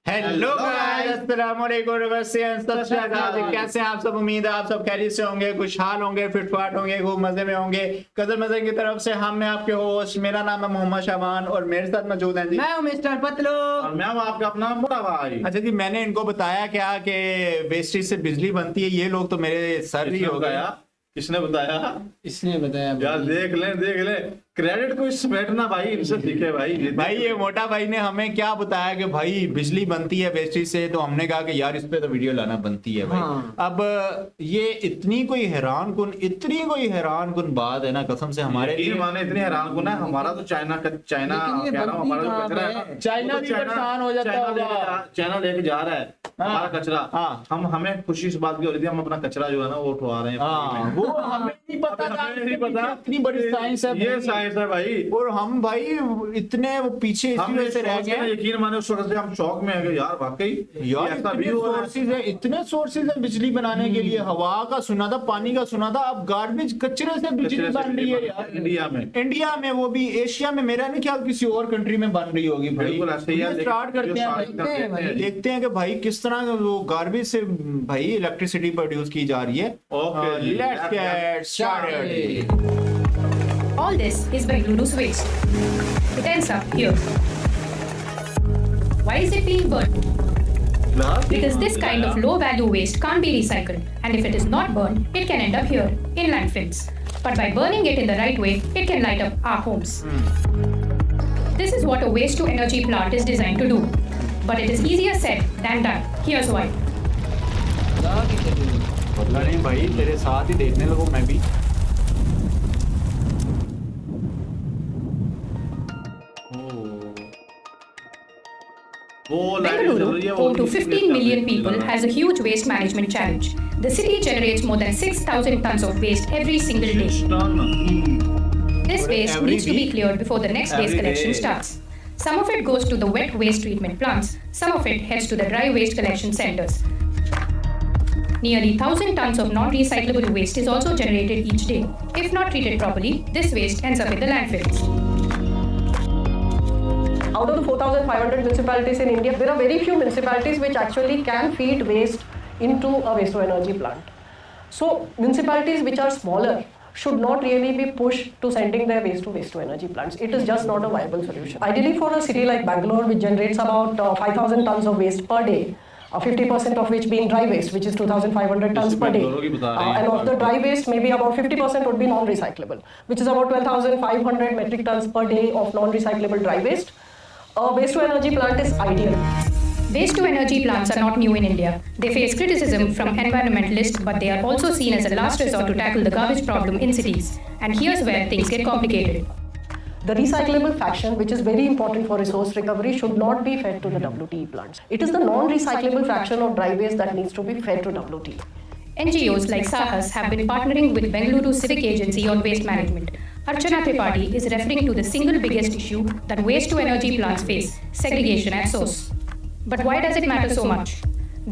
Hello guys, अस्सलाम वालेकुम, कैसे हैं आप सब। उम्मीद है आप सब खैरियत से होंगे, खुशहाल होंगे, फिटफाट होंगे, खूब मजे में होंगे। कदर मजे की तरफ से हम मैं आपके होस्ट, मेरा नाम है मोहम्मद शाबान और मेरे साथ मौजूद हैं जी मैं हूं मिस्टर पतलू और मैं हूं आपका अपना बड़ा भाई। अच्छा जी, मैंने इनको बताया क्या कि वेस्टेज से बिजली बनती है, ये लोग तो मेरे सर ही हो गया। किसने बताया? इसने बताया यार देख ले क्रेडिट को बैठना भाई, इनसे सीखे भाई। भाई ये मोटा भाई ने हमें क्या बताया कि भाई बिजली बनती है वेस्टेज से, तो हमने कहा कि यार इस पे तो वीडियो लाना बनती है भाई। हाँ। अब ये इतनी कोई हैरान कुन बात है ना, कसम से हमारे लिए माने इतनी हैरान कुन है। हमारा तो चाइना कह रहा हूं, हमारा जो कचरा है ना, चाइना भी परेशान हो जाता होगा। चाइना लेके जा रहा है हमारा कचरा। हाँ। हमें खुशी इस बात की हो रही थी, हम अपना कचरा जो है ना वो उठवा रहे हैं। हाँ, वो हमें नहीं पता था, नहीं पता इतनी बड़ी साइंस है, ये साइंस है भाई। और हम भाई इतने वो पीछे इसी वजह से रह गए। यकीन माने उस वक्त से हम शौक में है यार, वाकई यार ऐसा भी हो रहा है। इतने सोर्सेज है बिजली बनाने के लिए। हवा का सुना था, पानी का सुना था, अब गार्बेज कचरे से बिजली बन रही है यार इंडिया में, वो भी एशिया में। मेरा नहीं ख्याल किसी और कंट्री में बन रही होगी भाई। बिल्कुल ऐसे ही है। स्टार्ट करते हैं, देखते हैं कि भाई किस तरह वो गार्बेज से भाई इलेक्ट्रिसिटी प्रोड्यूस की जा रही है। Let's get started. All this is Bengaluru's waste. It ends up here. Why is it being burned? Because this kind of low value waste can't be recycled, and if it is not burned, it can end up here in landfills. But by burning it in the right way, it can light up our homes. This is what a waste to energy plant is designed to do. But it is easier said than done. Here's why. पता नहीं भाई, तेरे साथ ही देखने लगो मैं भी। Bengaluru, home to 15 million people, has a huge waste management challenge. The city generates more than 6,000 tons of waste every single day. This waste needs to be cleared before the next waste collection starts. Some of it goes to the wet waste treatment plants, some of it heads to the dry waste collection centers. Nearly 1,000 tons of non-recyclable waste is also generated each day. If not treated properly, this waste ends up in the landfills. Out of the 4,500 municipalities in India, there are very few municipalities which actually can feed waste into a waste to energy plant. So municipalities which are smaller should not really be pushed to sending their waste to energy plants. It is just not a viable solution. Ideally for a city like Bangalore, which generates about 5,000 tons of waste per day, 50% of which being dry waste, which is 2,500 tons per day. And of the dry waste, maybe about 50% would be non-recyclable, which is about 12,500 metric tons per day of non-recyclable dry waste. A waste to energy plant is ideal. Waste to energy plants are not new in India. They face criticism from environmentalists, but they are also seen as a last resort to tackle the garbage problem in cities. And here's where things get complicated. The recyclable fraction, which is very important for resource recovery, should not be fed to the WTE plants. It is the non-recyclable fraction of dry waste that needs to be fed to WTE. NGOs like Sahas have been partnering with Bengaluru Civic Agency on waste management. Archana Tripathi is referring to the single biggest issue that waste to energy plants face, segregation at source. But why does it matter so much?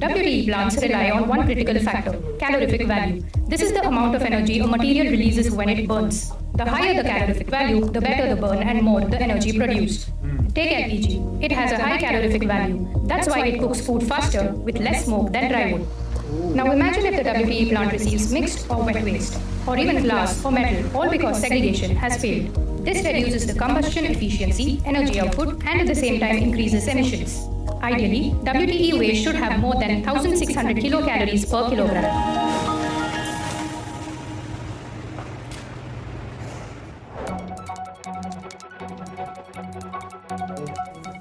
WTE plants rely on one critical factor, calorific value. This is the amount of energy a material releases when it burns. The higher the calorific value, the better the burn and more the energy produced. Take LPG. It has a high calorific value. That's why it cooks food faster with less smoke than dry wood. Now imagine if the WTE plant receives mixed or wet waste, or even glass or metal, all because segregation has failed. This reduces the combustion efficiency, energy output, and at the same time increases emissions. Ideally, WTE waste should have more than 1,600 kilocalories per kilogram.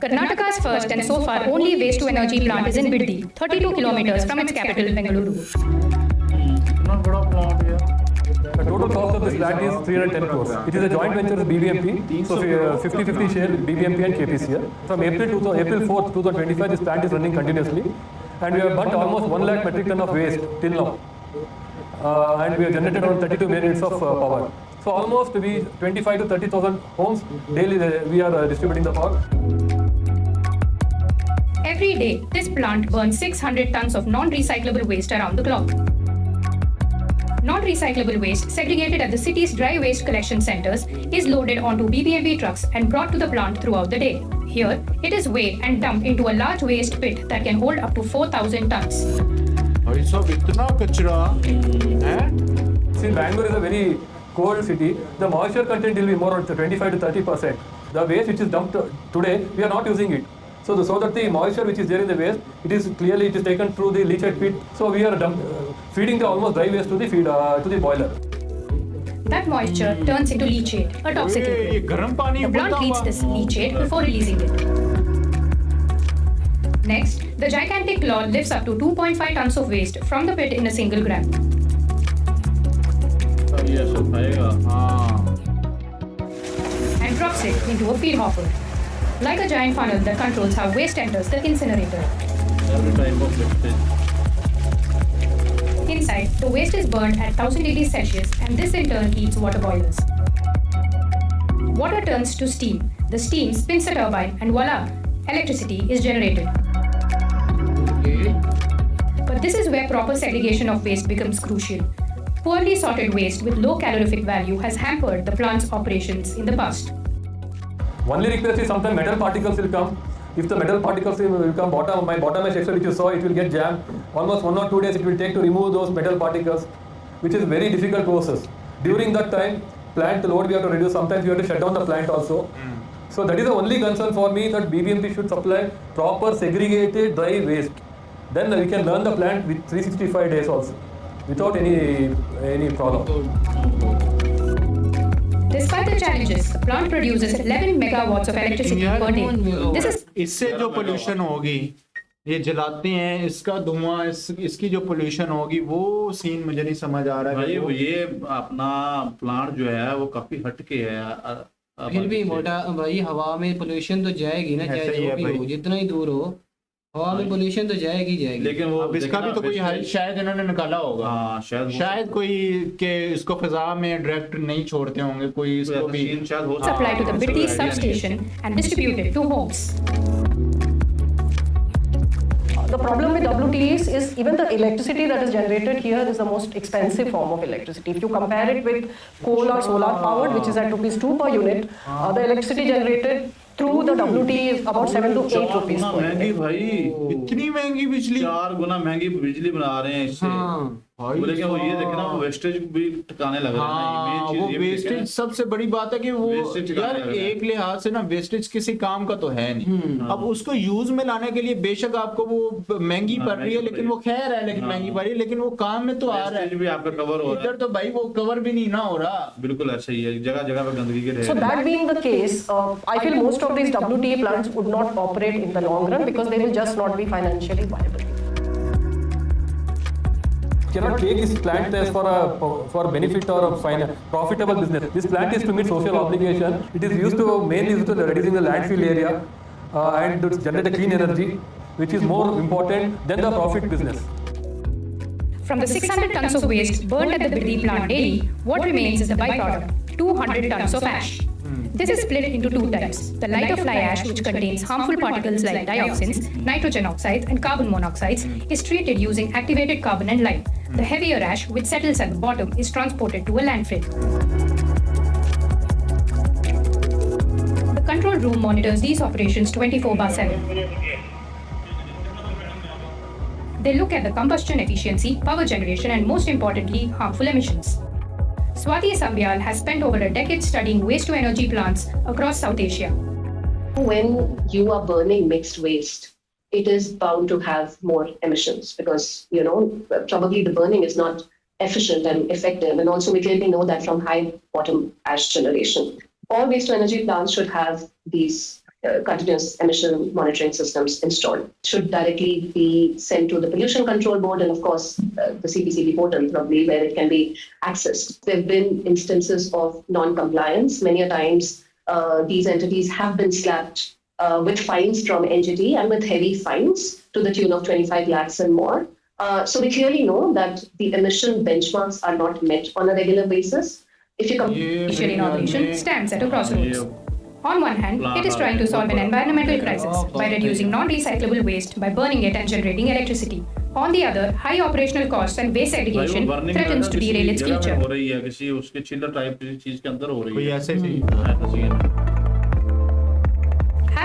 Karnataka's first and so far only waste to energy plant is in Biddi, 32 kilometers from its capital Bengaluru. The total cost of this plant is 310 crores. It is a joint venture with BBMP, so 50-50 share with BBMP and KPCL. From April 4th, 2025, this plant is running continuously, and we have burnt almost 1 lakh metric ton of waste till now, and we have generated around 32 minutes of power. So almost 25 to 30,000 homes daily we are distributing the power. Every day, this plant burns 600 tons of non-recyclable waste around the clock. Non-recyclable waste segregated at the city's dry waste collection centers is loaded onto BBMP trucks and brought to the plant throughout the day. Here, it is weighed and dumped into a large waste pit that can hold up to 4,000 tons. भाई साहब इतना कचरा है। Since Bangalore is a very cold city, the moisture content will be more on 25 to 30%. The waste which is dumped today, we are not using it. So that the moisture which is there in the waste, it is taken through the leachate pit. So we are feeding the almost dry waste to the boiler. That moisture turns into leachate, a toxic ये liquid. गर्म पानी The plant उबलता treats हुआ। this leachate before releasing it. Next, the gigantic claw lifts up to 2.5 tons of waste from the pit in a single grab. ये सब खाएगा। हाँ। And drops it into a feed hopper. Like a giant funnel that controls how waste enters the incinerator. Every type of wastage. Inside, the waste is burned at 1000 degrees Celsius and this in turn heats water boilers. Water turns to steam. The steam spins a turbine and voila, electricity is generated. But this is where proper segregation of waste becomes crucial. Poorly sorted waste with low calorific value has hampered the plant's operations in the past. Only request is sometimes metal particles will come. If the metal particles will come my bottom mesh section which you saw, it will get jammed. Almost 1 or 2 days it will take to remove those metal particles, which is very difficult process. During that time, plant load we have to reduce. Sometimes we have to shut down the plant also. So that is the only concern for me, that BBMP should supply proper segregated dry waste. Then we can run the plant with 365 days also, without any problem. Despite the challenges, the plant produces 11 megawatts of electricity per day. This is इससे जो pollution होगी, ये जलाते हैं, इसका धुआं, इसकी जो पोल्यूशन होगी, वो सीन मुझे नहीं समझ आ रहा है भाई ये अपना प्लांट जो है वो काफी हटके है। फिर भी मोटा भाई हवा में पोल्यूशन तो जाएगी ना, ऐसा चाहे ही जो है भी भाई। हो, जितना ही दूर हो हवा में पोल्यूशन तो जाएगी जाएगी। लेकिन वो अब इसका भी तो कोई हल शायद इन्होंने निकाला होगा। हाँ शायद कोई के इसको फिजा में डायरेक्ट नहीं छोड़ते होंगे, कोई इसको भी शायद हो supplied to the Biddi substation and distributed to homes. The problem with WTEs is even the electricity that is generated here is the most expensive form of electricity. If you compare it with coal or solar powered, which is at ₹2 per unit, the electricity generated through the WTE is about 7 to 8 rupees per महंगी unit. भाई, इतनी महंगी बिजली। 4 गुना महंगी बिजली बना रहे हैं इससे। हाँ लेकिन वो ये देखे ना, वो वेस्टेज भी टिकाने लग रहा है ना। हाँ, main चीज वो ये भी देखे ना। वेस्टेज सबसे बड़ी बात है कि वो Wastage यार करने लग रहा है। एक लिहाज से ना वेस्टेज किसी काम का तो है नहीं। अब उसको यूज में लाने के लिए बेशक आपको वो महंगी पड़ रही है, लेकिन वो खैर है, लेकिन महंगी पड़ रही है, लेकिन वो काम में तो आ रहा वेस्टेज है। भी आपका कवर हो रहा इधर तो भाई वो कवर भी नहीं ना हो रहा। बिल्कुल ऐसा ही है, जगह जगह पे गंदगी के So ढेर that being the case, I feel most of these WTE plants would not operate in the long run because they will just not be financially viable. Cannot take this plant as for benefit or a profitable business. This plant is to meet social obligation. It is mainly used to reducing the landfill area and to generate a clean energy, which is more important than the profit business. From the 600 tons of waste burned at the Biddi plant daily, what remains is the byproduct, 200 tons of ash. This is split into 2 types. The lighter fly ash, which contains harmful particles like dioxins, nitrogen oxides, and carbon monoxides, is treated using activated carbon and lime. The heavier ash, which settles at the bottom, is transported to a landfill. The control room monitors these operations 24/7. They look at the combustion efficiency, power generation, and most importantly, harmful emissions. Swati Sambyal has spent over a decade studying waste-to-energy plants across South Asia. When you are burning mixed waste, it is bound to have more emissions because, probably the burning is not efficient and effective. And also we clearly know that from high bottom ash generation. All waste-to-energy plants should have these continuous emission monitoring systems installed. Should directly be sent to the Pollution Control Board and of course the CPCB portal probably where it can be accessed. There have been instances of non-compliance. Many a times these entities have been slapped with fines from NGT and with heavy fines to the tune of 25 lakhs and more. So we clearly know that the emission benchmarks are not met on a regular basis. If you Initial innovation stands at a crossroads. On one hand, it is trying to solve an environmental crisis by reducing non-recyclable waste by burning it and generating electricity. On the other, high operational costs and waste segregation threatens to derail its future. हो रही है, किसी उसके चिल्लर type की चीज के अंदर हो रही कोई है। ऐसे ही। ऐसा सीन है।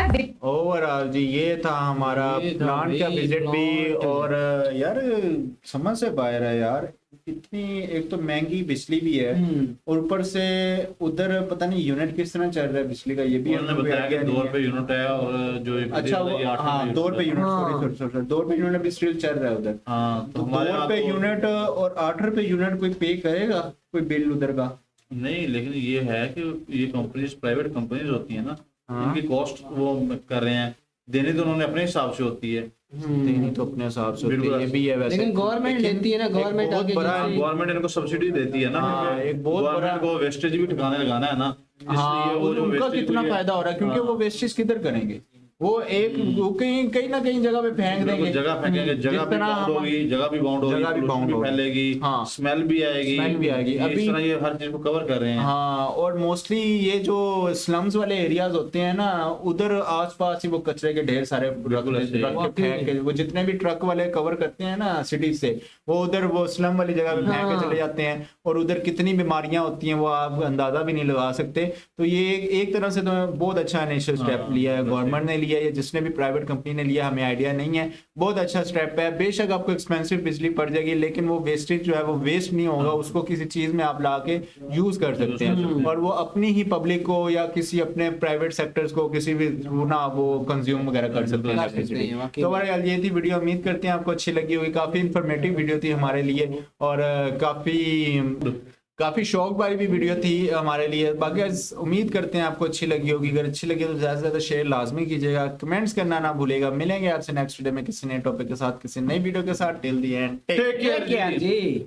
with ओवरऑल जी ये था हमारा ये था प्लांट का भाई, विजिट भी। प्लांट। और यार समझ से बाहर है यार, इतनी एक तो महंगी बिजली भी है और ऊपर से उधर पता नहीं यूनिट किस तरह चल रहा है बिजली का, ये भी उन्होंने हमें कोई बताया कि idea नहीं 2 है। रुपए यूनिट है और जो एक अच्छा वो 8 2 रुपए यूनिट, हाँ। सॉरी 2 रुपए यूनिट भी स्टिल चल रहा है उधर। हाँ तो तो 2 हमारे यहाँ रुपए तो- यूनिट और 8 रुपए यूनिट कोई पे करेगा कोई बिल उधर का? नहीं, लेकिन ये है कि ये कंपनीज प्राइवेट कंपनीज होती है ना, हाँ। इनकी कॉस्ट वो कर रहे हैं, देनी तो उन्होंने अपने हिसाब से होती है। देनी तो अपने हिसाब से होती है, बिल्कुल। ये भी है वैसे। लेकिन गवर्नमेंट लेकिन लेती है ना, एक गवर्नमेंट बहुत आगे बड़ा जैसे- गवर्नमेंट इनको सब्सिडी देती है ना, हाँ, एक बहुत गवर्नमेंट बड़ा- को वेस्टेज भी ठिकाने लगाना है ना, हाँ इसलिए वो जो उनका wastage कितना हुई है- फायदा हो रहा है, क्योंकि हाँ। वो वेस्टेज किधर करेंगे, वो एक वो कहीं कहीं ना कहीं जगह पे फेंक बिल्कुल, देंगे। जगह फेंकेंगे, जिस जगह भी तरह बाउंड हम- होगी, जगह भी बाउंड होगी, जगह भी pollution bound होगी। फैलेगी, हाँ। स्मेल भी आएगी, स्मेल भी आएगी। ये अभी- इस तरह ये हर चीज को कवर कर रहे हैं। हाँ, और मोस्टली ये जो स्लम्स वाले एरियाज होते हैं ना, उधर आसपास ही वो कचरे के ढेर सारे बिल्कुल ऐसे ही। रख के फेंक के, वो जितने भी ट्रक वाले कवर करते हैं ना सिटी से, वो उधर वो स्लम वाली जगह पे फेंक के चले जाते हैं, और उधर कितनी बीमारियां होती हैं वो आप अंदाजा भी नहीं लगा सकते। तो ये एक तरह से तो बहुत अच्छा इनिशियल स्टेप लिया है गवर्नमेंट ने लिया है, या जिसने भी प्राइवेट कंपनी ने लिया, हमें आइडिया नहीं है, बहुत अच्छा स्टेप है। बेशक आपको एक्सपेंसिव बिजली पड़ जाएगी, लेकिन वो वेस्टेज जो है वो वेस्ट नहीं होगा, उसको किसी चीज में आप ला के यूज कर सकते हैं, और वो अपनी ही पब्लिक को या किसी अपने प्राइवेट सेक्टर्स को किसी भी थ्रू ना वो कंज्यूम वगैरह कर सकते हैं कर सकते हैं, electricity। वाकई तो में। ओवरऑल ये थी वीडियो, उम्मीद करते हैं आपको अच्छी लगी होगी, काफी इंफॉर्मेटिव वीडियो थी हमारे लिए, और काफी शौक वाली भी वीडियो थी हमारे लिए। बाकी उम्मीद करते हैं आपको अच्छी लगी होगी, अगर अच्छी लगी तो ज्यादा से ज्यादा शेयर लाजमी कीजिएगा, कमेंट्स करना ना भूलेगा। मिलेंगे आपसे नेक्स्ट वीडियो में किसी नए टॉपिक के साथ, किसी नई वीडियो के साथ। Till the end take Take care, क्या जी।